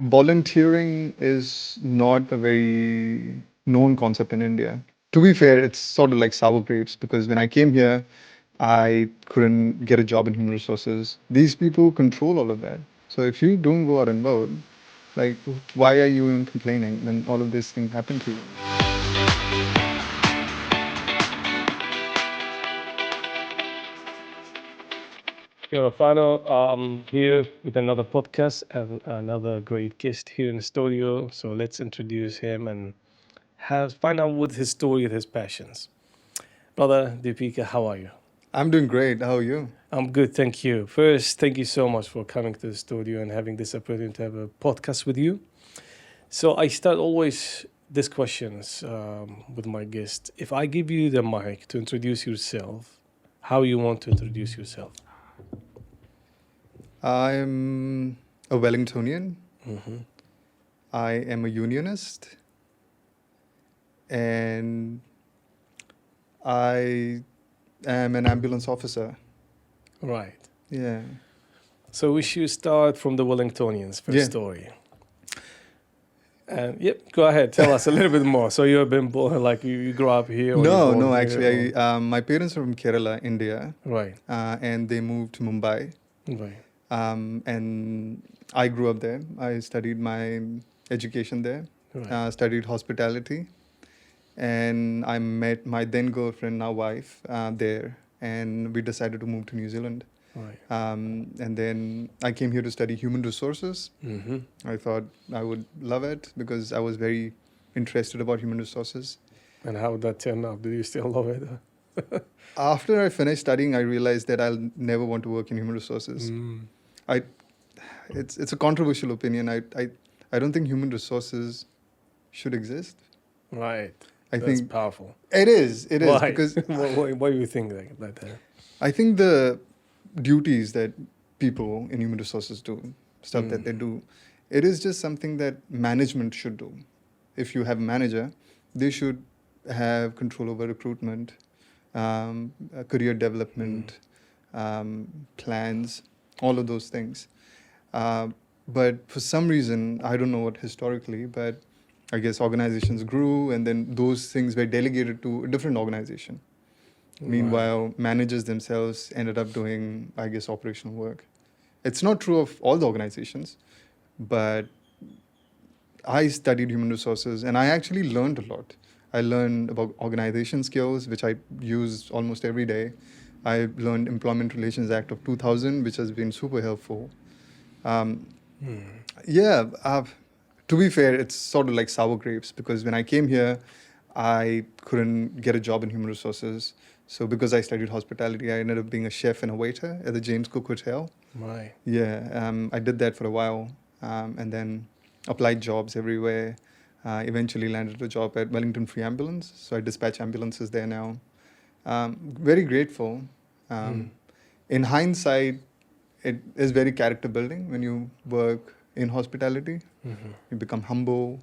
volunteering is not a very known concept in India. To be fair, it's sort of like sour grapes because when I came here, I couldn't get a job in human resources. These people control all of that. So if you don't go out and vote, like, why are you even complaining when all of these things happen to you? Here, Fano, here with another podcast and another great guest here in the studio. So let's introduce him and find out what his story and his passions. Brother Deepika, how are you? I'm doing great. How are you? I'm good, thank you. First, thank you so much for coming to the studio and having this opportunity to have a podcast with you. So I start always these questions with my guest. If I give you the mic to introduce yourself, how you want to introduce yourself? I'm a Wellingtonian. Mm-hmm. I am a unionist. And I am an ambulance officer. Right. Yeah. So we should start from the Wellingtonians first Yeah. story. And yep, go ahead. Tell us a little bit more. So you have been born, like you grew up here? Or No, you're born no, here, actually, or- my parents are from Kerala, India, Right, and they moved to Mumbai. right, And I grew up there. I studied my education there, right, studied hospitality, and I met my then girlfriend, now wife, there, and we decided to move to New Zealand. right. And then I came here to study human resources. Mm-hmm. I thought I would love it because I was very interested about human resources. And how did that turn out? Do you still love it? After I finished studying, I realized that I'll never want to work in human resources. Mm, I, it's a controversial opinion. I don't think human resources should exist. right. I That's think powerful. it is Why? because why do you think like that? I think the duties that people in human resources do, stuff that they do, it is just something that management should do. If you have a manager, they should have control over recruitment, career development, plans, all of those things. But for some reason, I don't know what historically, but I guess organizations grew and then those things were delegated to a different organization. Meanwhile, managers themselves ended up doing, I guess, operational work. It's not true of all the organizations, but I studied human resources and I actually learned a lot. I learned about organization skills, which I use almost every day. I learned Employment Relations Act of 2000, which has been super helpful. Um, yeah, to be fair, it's sort of like sour grapes because when I came here, I couldn't get a job in human resources. So because I studied hospitality, I ended up being a chef and a waiter at the James Cook Hotel. Right. Yeah, I did that for a while, and then applied jobs everywhere. Eventually landed a job at Wellington Free Ambulance, so I dispatch ambulances there now. Very grateful. In hindsight, it is very character building when you work in hospitality. Mm-hmm. You become humble.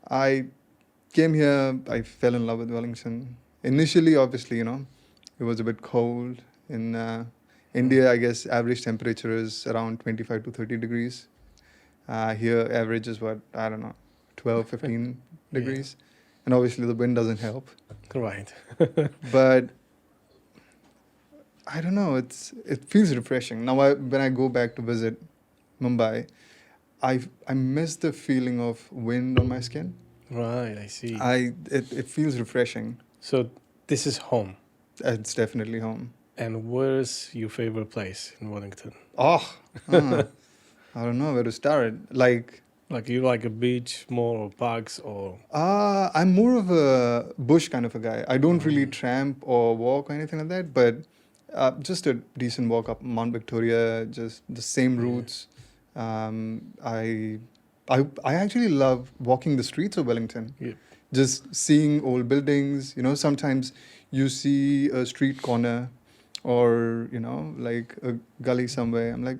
I came here, I fell in love with Wellington. Initially, obviously, it was a bit cold. In India, I guess average temperature is around 25 to 30 degrees. Here, average is what, I don't know, 12, 15 Yeah. degrees. And obviously, the wind doesn't help. Right. But I don't know, it feels refreshing. Now, when I go back to visit Mumbai, I miss the feeling of wind on my skin. Right. I see. It feels refreshing. So this is home. It's definitely home. And where's your favorite place in Wellington? Oh, I don't know where to start. Like you like a beach more or parks or I'm more of a bush kind of a guy. I don't really tramp or walk or anything like that, but just a decent walk up Mount Victoria, just the same routes. I actually love walking the streets of Wellington. yeah. Just seeing old buildings. Sometimes you see a street corner or, like a gully somewhere. I'm like,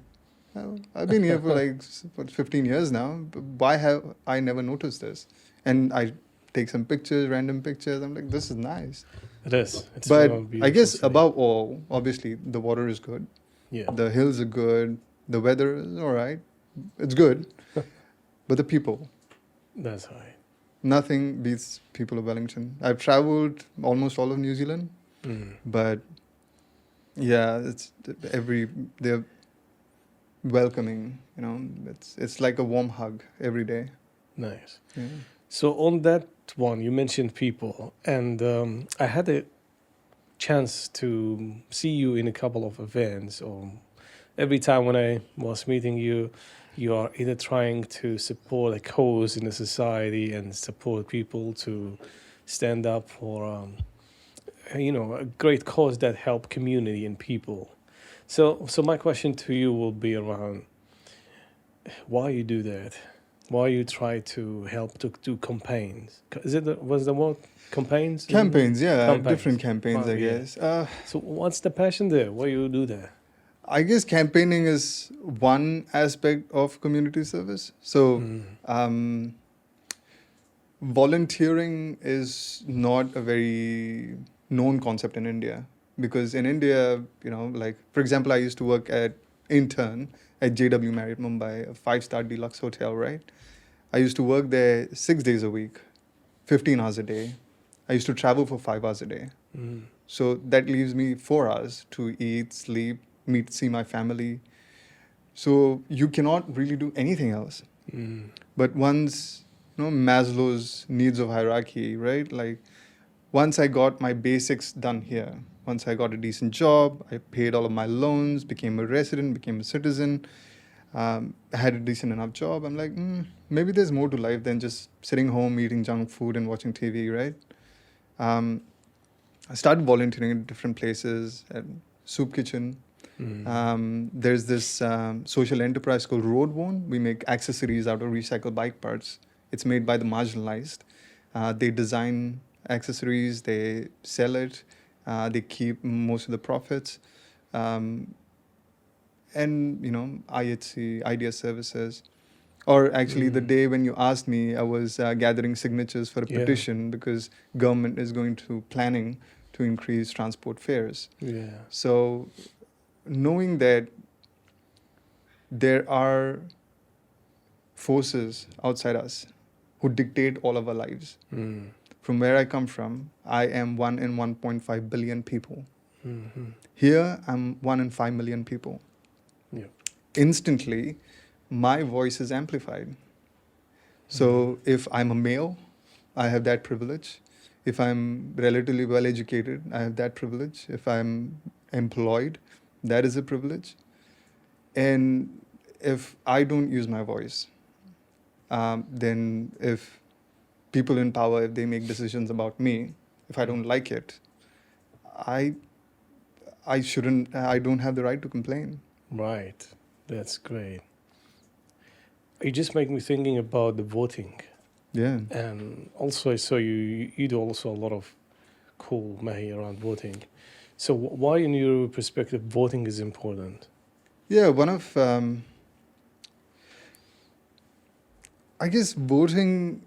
well, I've been here for like 15 years now. Why have I never noticed this? And I take some pictures, random pictures. I'm like, this is nice. It is. It's But a I beautiful guess city. above all, obviously, the water is good. Yeah. The hills are good. The weather is all right. It's good. but the people. That's right. Nothing beats people of Wellington. I've traveled almost all of New Zealand, but yeah, they're welcoming. It's like a warm hug every day. Nice. Yeah. So on that one, you mentioned people, and I had a chance to see you in a couple of events. Or every time when I was meeting you, you are either trying to support a cause in the society and support people to stand up for, a great cause that help community and people. So my question to you will be around why you do that, why you try to help to do campaigns. Was the word campaigns? Campaigns, yeah, Campaigns. different campaigns, Wow, I yeah. guess. So what's the passion there? Why you do that? I guess campaigning is one aspect of community service. So, volunteering is not a very known concept in India, because in India, like, for example, I used to work intern at JW Marriott Mumbai, a 5-star deluxe hotel, right? I used to work there 6 days a week, 15 hours a day. I used to travel for 5 hours a day. So that leaves me 4 hours to eat, sleep, see my family. So you cannot really do anything else. But once, Maslow's needs of hierarchy, right? Like, once I got my basics done here, once I got a decent job, I paid all of my loans, became a resident, became a citizen, had a decent enough job, I'm like, maybe there's more to life than just sitting home, eating junk food and watching TV, right? I started volunteering in different places, at soup kitchen. There's this social enterprise called Roadworn. We make accessories out of recycled bike parts. It's made by the marginalized. They design accessories, they sell it, they keep most of the profits. And, IHC, Idea Services. Or actually, the day when you asked me, I was gathering signatures for a petition because government is going to planning to increase transport fares. Yeah. So knowing that there are forces outside us who dictate all of our lives. From where I come from, I am 1 in 1.5 billion people. Here, I'm 1 in 5 million people. Yeah. Instantly, my voice is amplified. So if I'm a male, I have that privilege. If I'm relatively well educated, I have that privilege. If I'm employed, that is a privilege. And if I don't use my voice, then if people in power, if they make decisions about me, if I don't like it, I don't have the right to complain. Right. That's great. You just make me thinking about the voting. Yeah. And also I saw you do also a lot of cool mahi around voting. So why in your perspective voting is important? Yeah, I guess voting,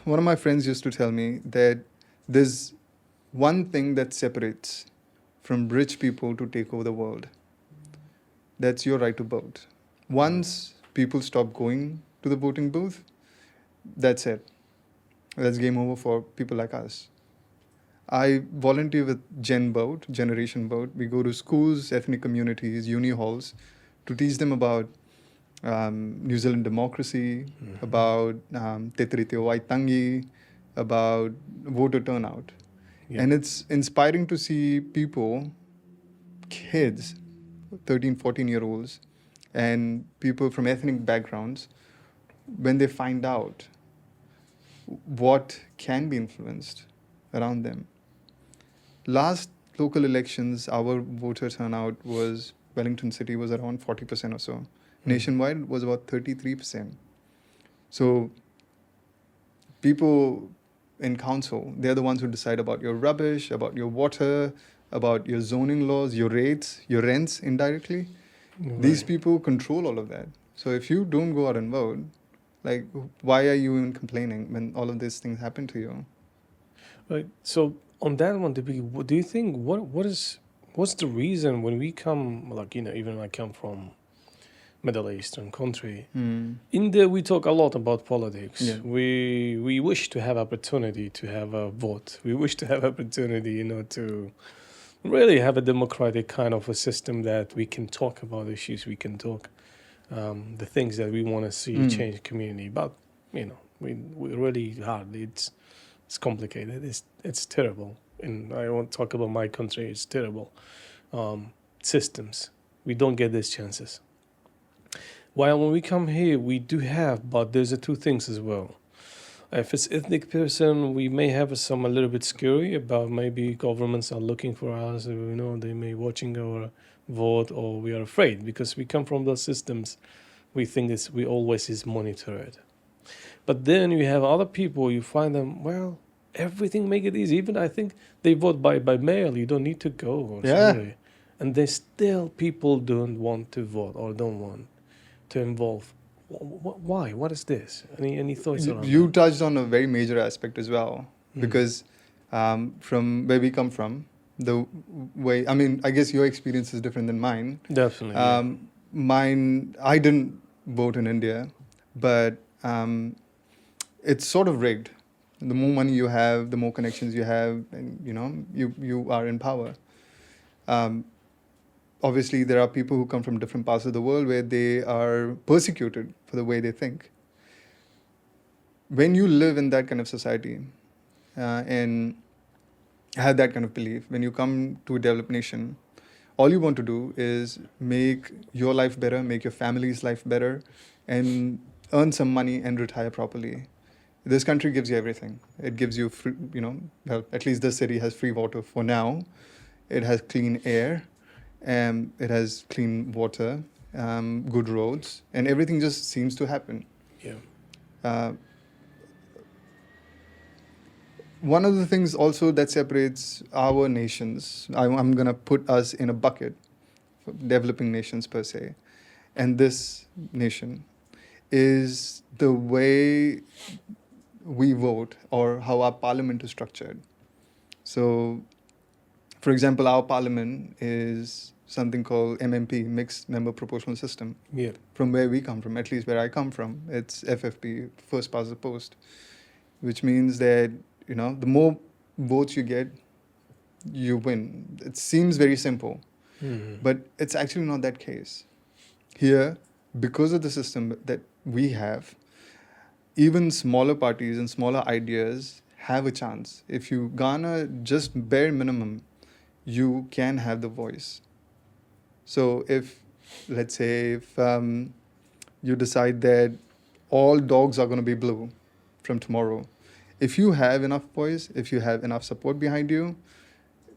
one of my friends used to tell me that there's one thing that separates from rich people to take over the world. That's your right to vote. Once people stop going to the voting booth, that's it. That's game over for people like us. I volunteer with Generation Vote. We go to schools, ethnic communities, uni halls to teach them about New Zealand democracy, about Te Tiriti o Waitangi, about voter turnout. Yeah. And it's inspiring to see people, kids, 13, 14-year-olds, and people from ethnic backgrounds, when they find out what can be influenced around them. Last local elections, our voter turnout was, Wellington City was around 40% or so. Nationwide was about 33%. So people in council, they're the ones who decide about your rubbish, about your water, about your zoning laws, your rates, your rents indirectly. Right. These people control all of that. So if you don't go out and vote, like, why are you even complaining when all of these things happen to you? Right. So on that one, do you think what's the reason when we come, like, even I come from Middle Eastern country. Mm. India, we talk a lot about politics. Yeah. We wish to have opportunity to have a vote. We wish to have opportunity, to really have a democratic kind of a system that we can talk about issues. We can talk the things that we want to see change community. But we really hard. It's complicated. It's terrible. And I won't talk about my country. It's terrible. Systems. We don't get these chances. While when we come here, we do have, but there's two things as well. If it's ethnic person, we may have some a little bit scary about maybe governments are looking for us, they may watching our vote, or we are afraid because we come from those systems. We think we always is monitored. But then you have other people, you find them, well, everything make it easy. Even I think they vote by mail. You don't need to go. Yeah. And there's still people don't want to vote or don't want to involve. Why? What is this? Any thoughts around You that? touched on a very major aspect as well, because from where we come from, the way, I guess your experience is different than mine. Definitely. Yeah. Mine, I didn't vote in India, but it's sort of rigged. The more money you have, the more connections you have, and you are in power. Obviously, there are people who come from different parts of the world where they are persecuted for the way they think. When you live in that kind of society and have that kind of belief, when you come to a developed nation, all you want to do is make your life better, make your family's life better, and earn some money and retire properly. This country gives you everything. It gives you free, well, at least this city has free water for now. It has clean air. It has clean water, good roads, and everything just seems to happen. Yeah. One of the things also that separates our nations, I'm going to put us in a bucket, for developing nations per se, and this nation, is the way we vote or how our parliament is structured. So, for example, our parliament is something called MMP, Mixed Member Proportional System. Yeah. From where we come from, at least where I come from, it's FFP, first past the post, which means that, the more votes you get, you win. It seems very simple, but it's actually not that case. Here, because of the system that we have, even smaller parties and smaller ideas have a chance. If you garner just bare minimum, you can have the voice. So let's say you decide that all dogs are going to be blue from tomorrow, if you have enough voice, if you have enough support behind you,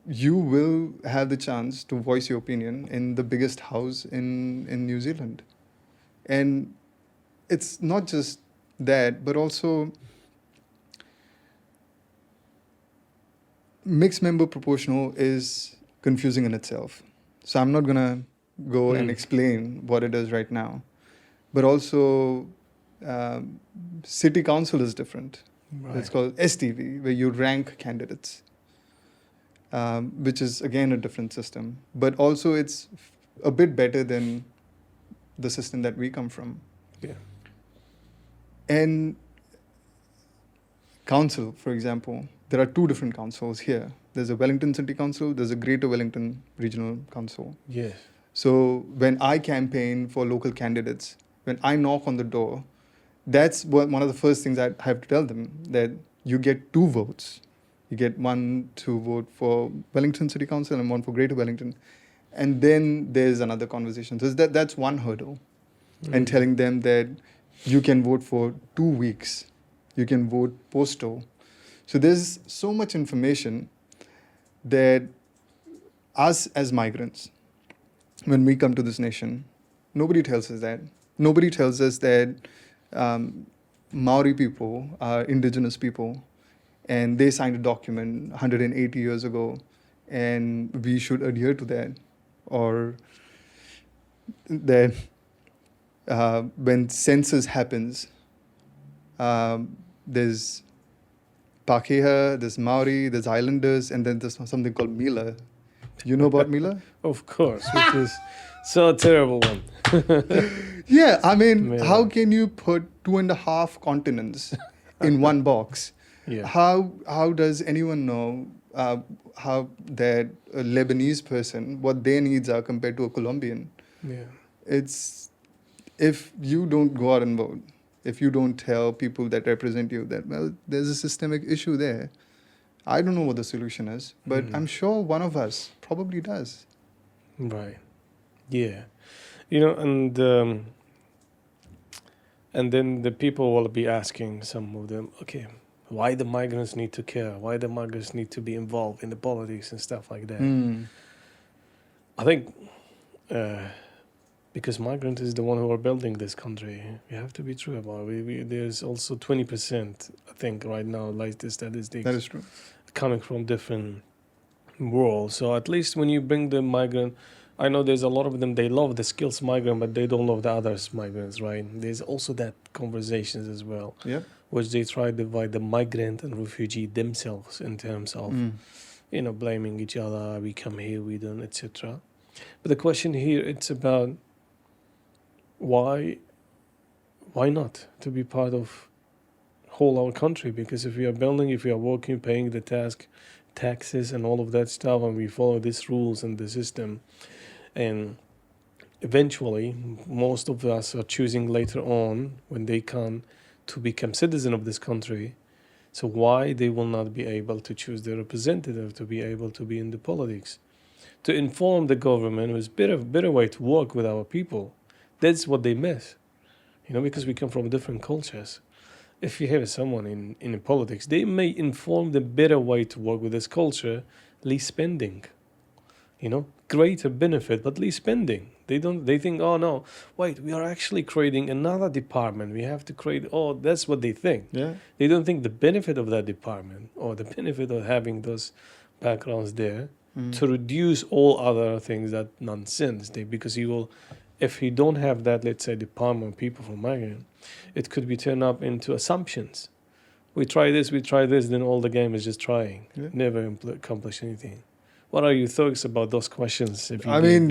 you will have the chance to voice your opinion in the biggest house in New Zealand. And it's not just that, but also mixed member proportional is confusing in itself. So I'm not going to go and explain what it is right now. But also, city council is different. Right. It's called STV, where you rank candidates, which is, again, a different system. But also, it's a bit better than the system that we come from. Yeah. And council, for example, there are two different councils here. There's a Wellington City Council, there's a Greater Wellington Regional Council. Yes. So when I campaign for local candidates, when I knock on the door, that's one of the first things I have to tell them, that you get 2 votes. You get one to vote for Wellington City Council and one for Greater Wellington. And then there's another conversation. So that's one hurdle. And telling them that you can vote for 2 weeks. You can vote postal. So there's so much information that us as migrants, when we come to this nation, nobody tells us that. Nobody tells us that Maori people are indigenous people, and they signed a document 180 years ago, and we should adhere to that. Or that when census happens, there's Pakeha, there's Maori, there's Islanders, and then there's something called Mila. You know about Mila? Of course, which is so terrible one. Yeah, I mean, Yeah. how can you put 2.5 continents in one box? Yeah. How does anyone know how that a Lebanese person, what their needs are compared to a Colombian? Yeah. It's, if you don't go out and vote, if you don't tell people that represent you that, well, there's a systemic issue there. I don't know what the solution is, but Mm. I'm sure one of us probably does. Right. Yeah. You know, and then the people will be asking some of them, okay, why the migrants need to care? Why the migrants need to be involved in the politics and stuff like that? Hmm. I think because migrants is the one who are building this country. We have to be true about it. There's also 20%, I think, right now, like the statistics, That is true. coming from different worlds. So at least when you bring the migrant, I know there's a lot of them, they love the skills migrant, but they don't love the others migrants, right? There's also that conversations as well, Yep. which they try to divide the migrant and refugee themselves in terms of, Mm. blaming each other, we come here, we don't, etc. But the question here, it's about why not to be part of whole our country? Because if we are building, if we are working, paying the taxes and all of that stuff, and we follow these rules and the system, and eventually most of us are choosing later on when they can to become citizen of this country. So why they will not be able to choose their representative to be able to be in the politics, to inform the government was better way to work with our people. That's what they miss, because we come from different cultures. If you have someone in politics, they may inform the better way to work with this culture, least spending, greater benefit, but least spending. They think, oh no, wait, we are actually creating another department. We have to create, that's what they think. Yeah. They don't think the benefit of that department or the benefit of having those backgrounds there Mm. to reduce all other things, that nonsense. Because if you don't have that, let's say, department of people from migrant, it could be turned up into assumptions. We try this, then all the game is just trying, Yeah. never accomplish anything. What are your thoughts about those questions? If you I gave mean,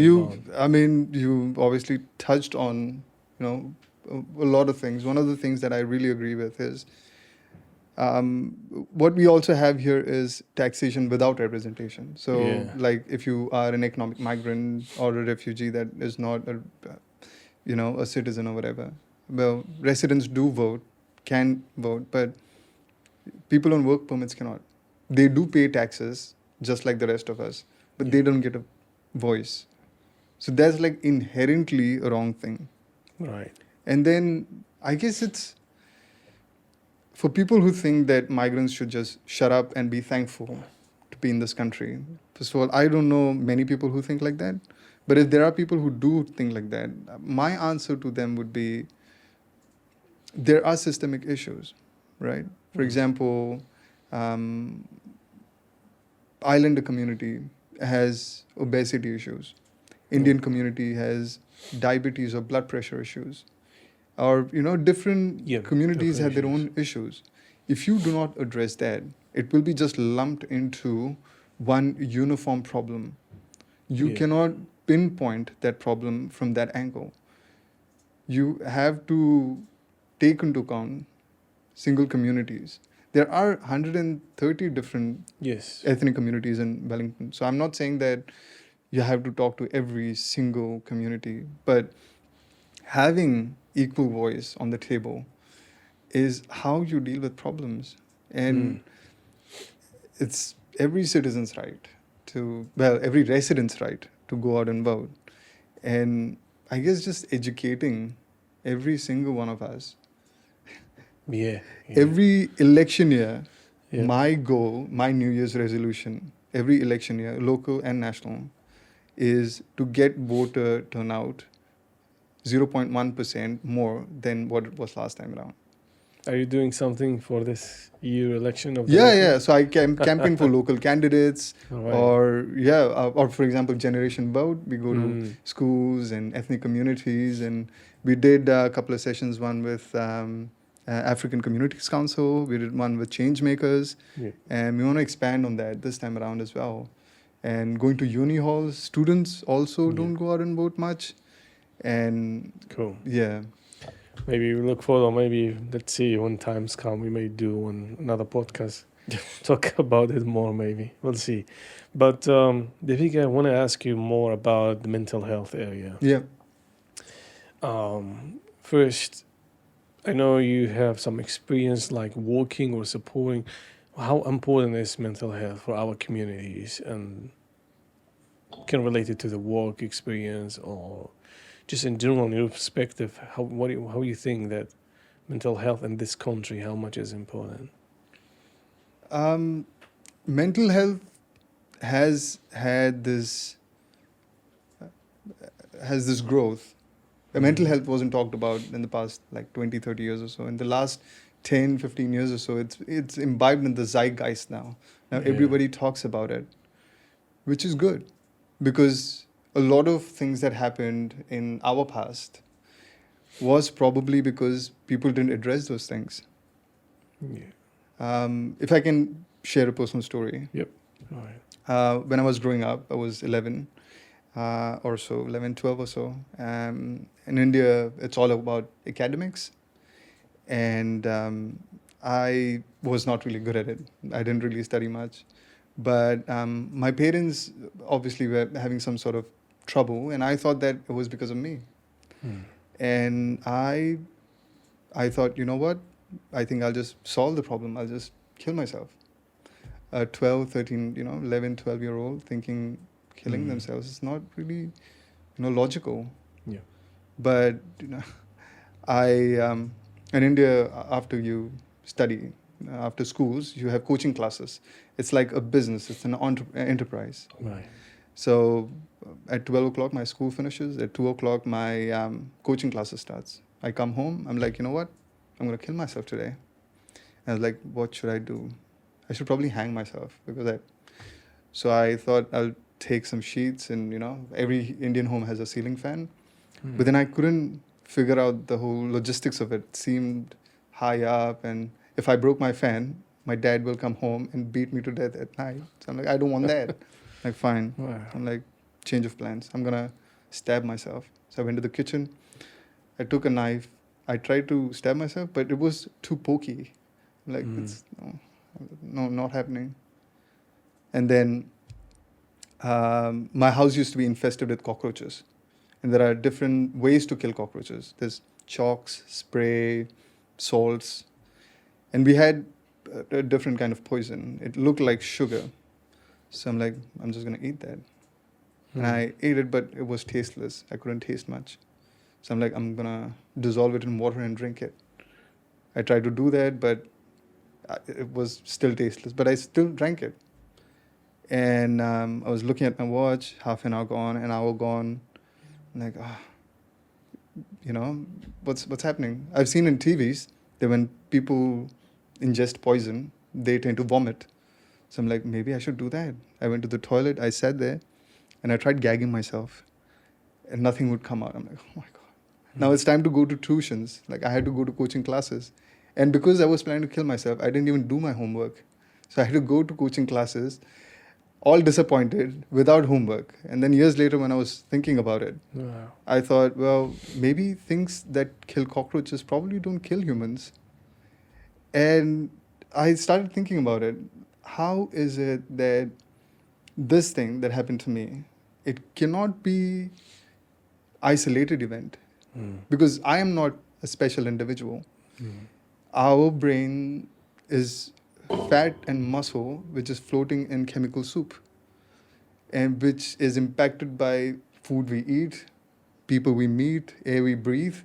them you obviously touched on, a lot of things. One of the things that I really agree with is, what we also have here is taxation without representation. So, Yeah. like, if you are an economic migrant or a refugee that is not a citizen or whatever, well, residents do vote, can vote, but people on work permits cannot. They do pay taxes just like the rest of us, but they don't get a voice. So that's like inherently a wrong thing. Right. And then I guess it's for people who think that migrants should just shut up and be thankful to be in this country. First of all, I don't know many people who think like that. But if there are people who do think like that, my answer to them would be there are systemic issues, right? For example, Islander community has obesity issues. Indian community has diabetes or blood pressure issues. Or, different communities have their own issues. If you do not address that, it will be just lumped into one uniform problem. You cannot pinpoint that problem from that angle. You have to take into account single communities. There are 130 different ethnic communities in Wellington. So I'm not saying that you have to talk to every single community, but having equal voice on the table is how you deal with problems. And it's every citizen's right every resident's right to go out and vote. And I guess just educating every single one of us. Every election year, my goal, my New Year's resolution, every election year, local and national, is to get voter turnout 0.1% more than what it was last time around. Are you doing something for this year election of the Yeah. So I campaign for local candidates, Right. or for example, Generation Vote. We go to schools and ethnic communities, and we did a couple of sessions. One with African Communities Council. We did one with Changemakers, and we want to expand on that this time around as well. And going to uni halls, students also don't go out and vote much. And Cool. yeah, Maybe we look forward, or maybe let's see when times come, we may do another podcast, talk about it more. Maybe we'll see. But Deepak, I want to ask you more about the mental health area. yeah. First, I know you have some experience like working or supporting. How important is mental health for our communities, and can relate it to the work experience, or just in general, in your perspective, how you think that mental health in this country, how much is important? Mental health has had this growth. Mental health wasn't talked about in the past like 20, 30 years or so. In the last 10, 15 years or so, it's imbibed in the zeitgeist now. Now Yeah. everybody talks about it, which is good, because a lot of things that happened in our past was probably because people didn't address those things. Yeah. If I can share a personal story. Yep. All right. When I was growing up, I was 11 or so, 11, 12 or so. In India, it's all about academics. And I was not really good at it. I didn't really study much. But my parents obviously were having some sort of trouble, and I thought that it was because of me. And I thought, you know what? I think I'll just solve the problem. I'll just kill myself. 12, 13, 11, 12-year-old thinking killing themselves is not really, logical. Yeah. But, in India, after you study, after schools, you have coaching classes. It's like a business. It's an enterprise. Right. So at 12 o'clock, my school finishes. At 2 o'clock, my coaching classes starts. I come home. I'm like, you know what? I'm going to kill myself today. And I was like, what should I do? I should probably hang myself So I thought I'll take some sheets, and, every Indian home has a ceiling fan. But then I couldn't figure out the whole logistics of it. It seemed high up, and if I broke my fan, my dad will come home and beat me to death at night. So I'm like, I don't want that. Like, fine. Wow. I'm like, change of plans. I'm going to stab myself. So I went to the kitchen. I took a knife. I tried to stab myself, but it was too pokey. Like, it's no, not happening. And then my house used to be infested with cockroaches. And there are different ways to kill cockroaches. There's chalks, spray, salts. And we had a different kind of poison. It looked like sugar. So I'm like, I'm just going to eat that. And I ate it, but it was tasteless. I couldn't taste much. So I'm like, I'm going to dissolve it in water and drink it. I tried to do that, but it was still tasteless. But I still drank it. And I was looking at my watch, half an hour gone, an hour gone. I'm like, what's happening? I've seen in TVs that when people ingest poison, they tend to vomit. So I'm like, maybe I should do that. I went to the toilet, I sat there, and I tried gagging myself, and nothing would come out. I'm like, oh my God. Now it's time to go to tuitions. Like, I had to go to coaching classes. And because I was planning to kill myself, I didn't even do my homework. So I had to go to coaching classes, all disappointed, without homework. And then years later, when I was thinking about it, I thought, well, maybe things that kill cockroaches probably don't kill humans. And I started thinking about it. How is it that this thing that happened to me, it cannot be isolated event? Because I am not a special individual. Our brain is fat and muscle, which is floating in chemical soup, and which is impacted by food we eat, people we meet, air we breathe.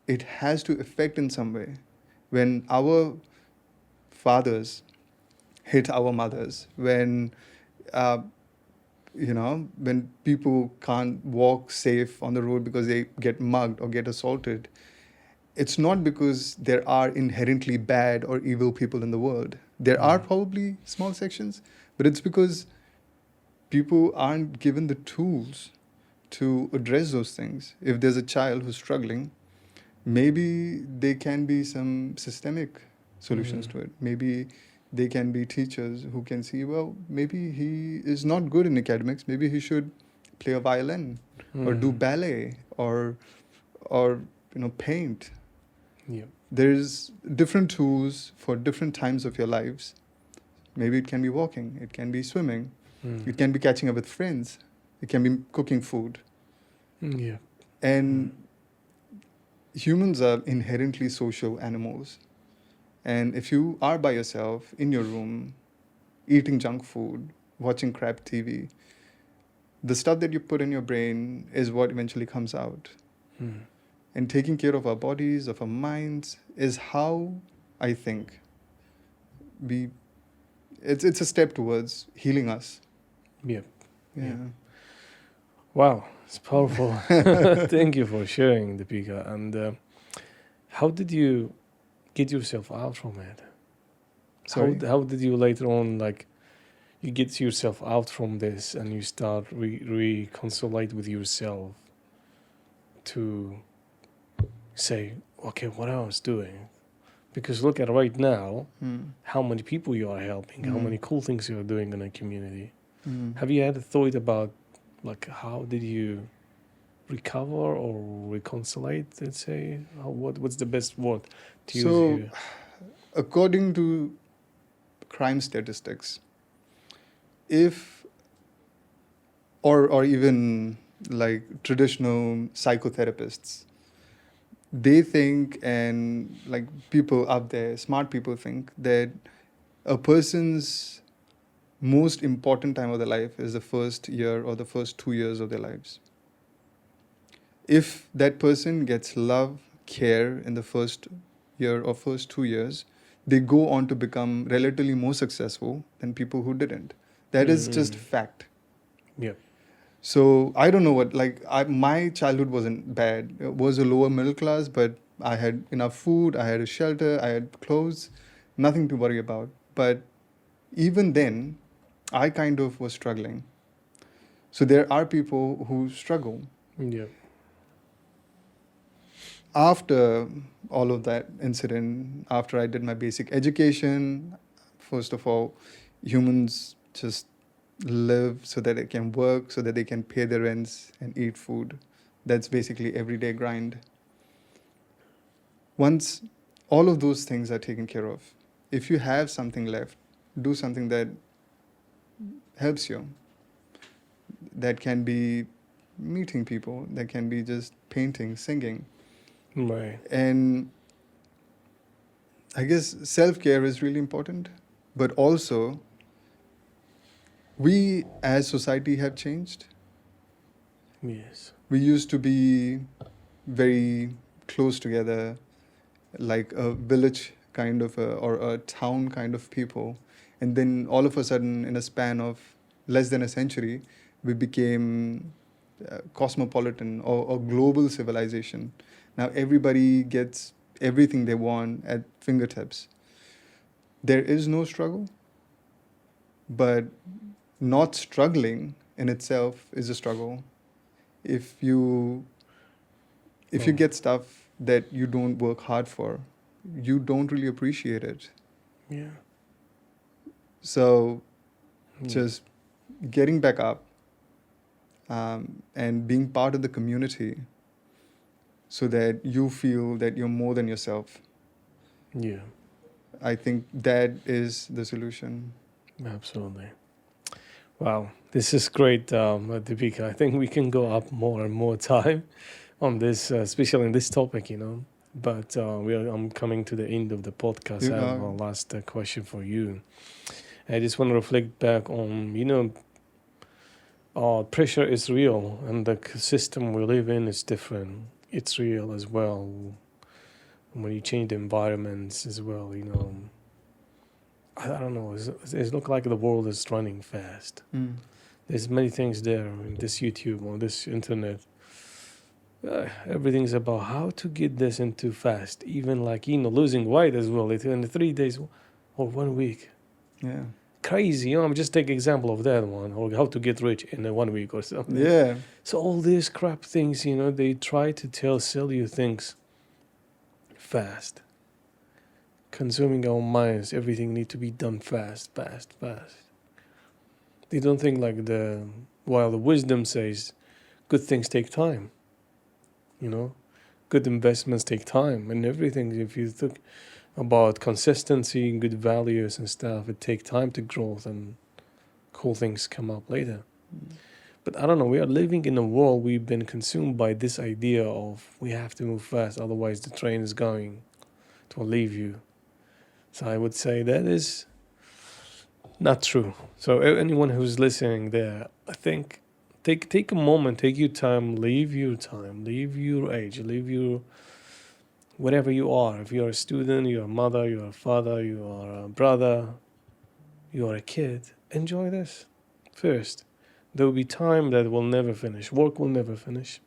It has to affect in some way. When our fathers hit our mothers, when when people can't walk safe on the road because they get mugged or get assaulted, it's not because there are inherently bad or evil people in the world. There are probably small sections, but it's because people aren't given the tools to address those things. If there's a child who's struggling, maybe there can be some systemic solutions to it. Maybe they can be teachers who can see, well, maybe he is not good in academics. Maybe he should play a violin or do ballet or paint. Yeah. There's different tools for different times of your lives. Maybe it can be walking, it can be swimming, it can be catching up with friends, it can be cooking food. Yeah. And humans are inherently social animals. And if you are by yourself in your room, eating junk food, watching crap TV, the stuff that you put in your brain is what eventually comes out. And taking care of our bodies, of our minds, is how I think it's a step towards healing us. Yeah. Yeah. Wow, it's powerful. Thank you for sharing, Deepika. And how did you get yourself out from it? Sorry? How did you later on, like, you get yourself out from this and you start reconcile with yourself to say, okay, what I was doing? Because look at right now, how many people you are helping, how many cool things you are doing in a community. Have you had a thought about, like, how did you recover or reconcile, let's say? What's the best word to use here? According to crime statistics, if or even like traditional psychotherapists, they think, and like people out there, smart people think, that a person's most important time of their life is the first year or the first 2 years of their lives. If that person gets love, care in the first year or first 2 years, they go on to become relatively more successful than people who didn't. That is just fact. Yeah. So I don't know what, my childhood wasn't bad. It was a lower middle class, but I had enough food, I had a shelter, I had clothes, nothing to worry about. But even then, I kind of was struggling. So there are people who struggle. Yeah. After all of that incident, after I did my basic education, first of all, humans just live so that they can work, so that they can pay their rents and eat food. That's basically everyday grind. Once all of those things are taken care of, if you have something left, do something that helps you. That can be meeting people, that can be just painting, singing. Right. And I guess self-care is really important, but also we as society have changed. Yes. We used to be very close together, like a village kind of or a town kind of people. And then all of a sudden, in a span of less than a century, we became cosmopolitan or global civilization. Now everybody gets everything they want at fingertips. There is no struggle, but not struggling in itself is a struggle. If you get stuff that you don't work hard for, you don't really appreciate it. Yeah. So just getting back up and being part of the community so that you feel that you're more than yourself. Yeah. I think that is the solution. Absolutely. Wow, this is great, Deepika. I think we can go up more and more time on this, especially in this topic, But I'm coming to the end of the podcast. I have a last question for you. I just want to reflect back on, pressure is real, and the system we live in is different. It's real as well. When you change the environments as well, I don't know. It looks like the world is running fast. There's many things there in this YouTube, on this internet. Everything's about how to get this into fast. Even losing weight as well. In 3 days or 1 week. Yeah. Crazy, just take example of that one, or how to get rich in 1 week or something. Yeah. So all these crap things, they try to sell you things fast. Consuming our minds, everything need to be done fast. They don't think like the While the wisdom says good things take time, you know, good investments take time, and everything. If you think about consistency and good values and stuff, it takes time to grow, and cool things come up later. But I don't know, we are living in a world, we've been consumed by this idea of we have to move fast, otherwise the train is going to leave you. So I would say that is not true. So anyone who's listening there, I think take a moment, take your time, leave your age, leave your whatever you are. If you're a student, you're a mother, you're a father, you are a brother, you are a kid, enjoy this first. There will be time that will never finish. Work will never finish.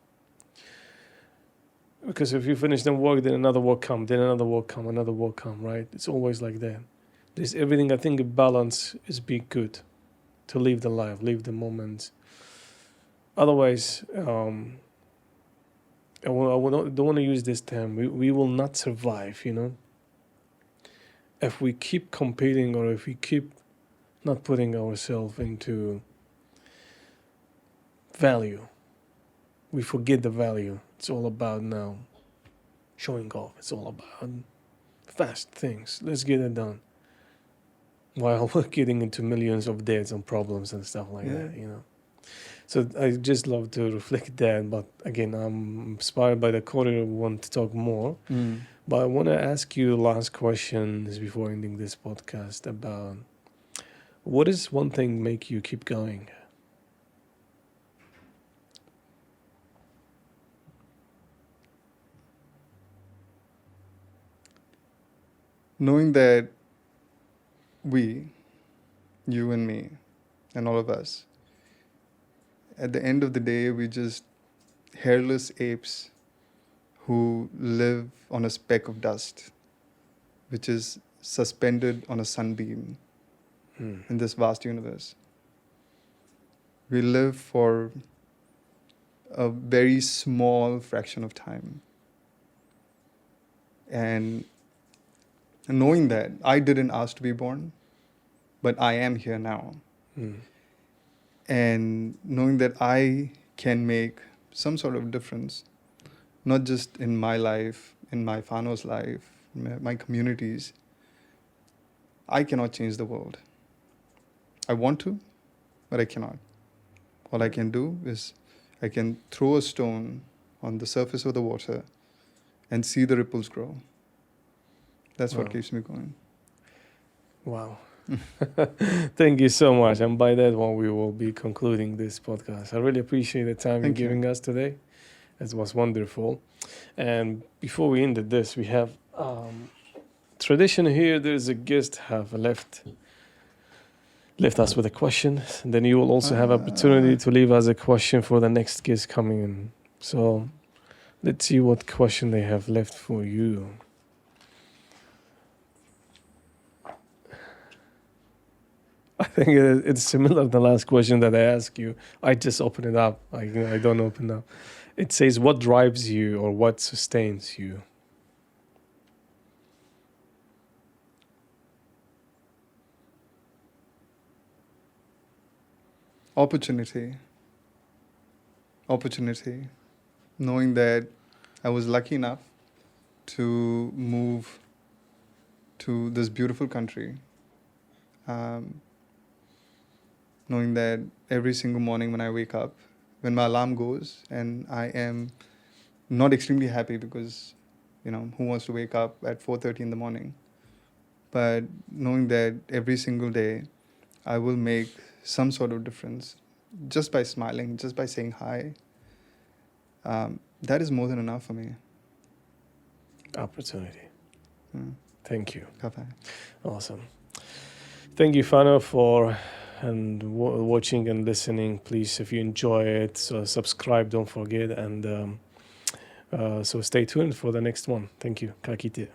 Because if you finish then work, then another work come, then another work come, another work come, right? It's always like that. There's everything. I think a balance is be good. To live the life, live the moment. Otherwise, I don't want to use this term. We will not survive, you know. If we keep competing or if we keep not putting ourselves into value, we forget the value. It's all about now showing off. It's all about fast things. Let's get it done. While we're getting into millions of debts and problems and stuff like that, you know. So I just love to reflect that. But again, I'm inspired by the quarter. I want to talk more. But I want to ask you the last questions before ending this podcast about what is one thing make you keep going? Knowing that we, you and me, and all of us, at the end of the day, we're just hairless apes who live on a speck of dust, which is suspended on a sunbeam in this vast universe. We live for a very small fraction of time. And knowing that I didn't ask to be born, but I am here now. And knowing that I can make some sort of difference, not just in my life, in my whānau's life, my communities. I cannot change the world. I want to, but I cannot. All I can do is I can throw a stone on the surface of the water and see the ripples grow. That's what keeps me going. Wow. Thank you so much. And by that one, we will be concluding this podcast. I really appreciate the time you're giving us today. It was wonderful. And before we ended this, we have tradition here. There's a guest have left us with a question. And then you will also have opportunity to leave us a question for the next guest coming in. So let's see what question they have left for you. I think it's similar to the last question that I asked you. I just open it up. I don't open up. It says, what drives you or what sustains you? Opportunity. Knowing that I was lucky enough to move to this beautiful country. Knowing that every single morning when I wake up, when my alarm goes, and I am not extremely happy because, who wants to wake up at 4:30 in the morning? But knowing that every single day I will make some sort of difference just by smiling, just by saying hi, that is more than enough for me. Opportunity. Thank you. Bye-bye. Awesome. Thank you, whānau, for watching and listening. Please, if you enjoy it, so subscribe, don't forget, and so stay tuned for the next one. Thank you. Ka kite.